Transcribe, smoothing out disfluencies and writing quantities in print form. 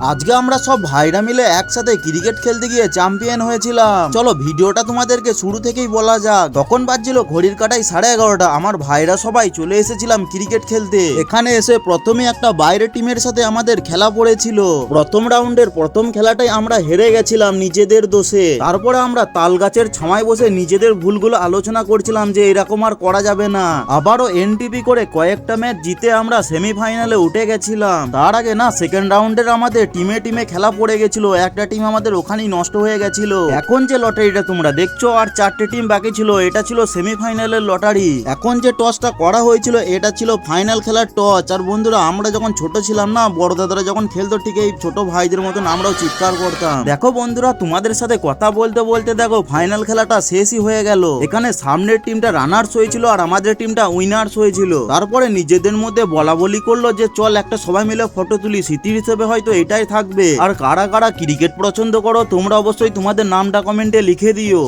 আজকে আমরা সব ভাইরা মিলে একসাথে ক্রিকেট খেলতে গিয়ে চ্যাম্পিয়ন হয়েছিলাম। চলো ভিডিওটা তোমাদেরকে শুরু থেকেই বলা যাক। তখন বাজছিল ঘড়ির কাঁটায় 11:30। আমার ভাইরা সবাই চলে এসেছিলাম ক্রিকেট খেলতে। এখানে এসে প্রথমে একটা বাইরের টিমের সাথে আমাদের খেলা পড়েছিল। প্রথম রাউন্ডের প্রথম খেলাটাই আমরা হেরে গেছিলাম নিজেদের দোষে। তারপরে আমরা তাল গাছের ছামায় বসে নিজেদের ভুলগুলো আলোচনা করছিলাম যে এরকম আর করা যাবে না। আবারও এনটিপি করে কয়েকটা ম্যাচ জিতে আমরা সেমিফাইনালে উঠে গেছিলাম। তার আগে না সেকেন্ড রাউন্ডের আমাদের টিমে খেলা পড়ে গেছিল। একটা টিম আমাদের ওখানেই নষ্ট হয়ে গেছিল। এখন যে লটারিটা তোমরা দেখছো আর 4টে টিম বাকি ছিল, এটা ছিল সেমিফাইনালের লটারি। এখন যে টসটা করা হয়েছিল এটা ছিল ফাইনাল খেলার টস। আর বন্ধুরা আমরা যখন ছোট ছিলাম না, বড় দাদারা যখন খেলতো ঠিক এই ছোট ভাইদের মতন আমরাও চিৎকার করতাম। দেখো বন্ধুরা তোমাদের সাথে কথা বলতে বলতে দেখো ফাইনাল খেলাটা শেষই হয়ে গেল। এখানে সামনের টিমটা রানার্স হয়েছিল আর আমাদের টিমটা উইনার্স হয়েছিল। তারপরে নিজেদের মধ্যে বলা বলি করলো যে চল একটা সবাই মিলে ফটো তুলি, স্মৃতি হিসেবে হয়তো এটাই থাকবে। আর কারা কারা ক্রিকেট পছন্দ করো তোমরা অবশ্যই তোমাদের নামটা কমেন্টে লিখে দিও।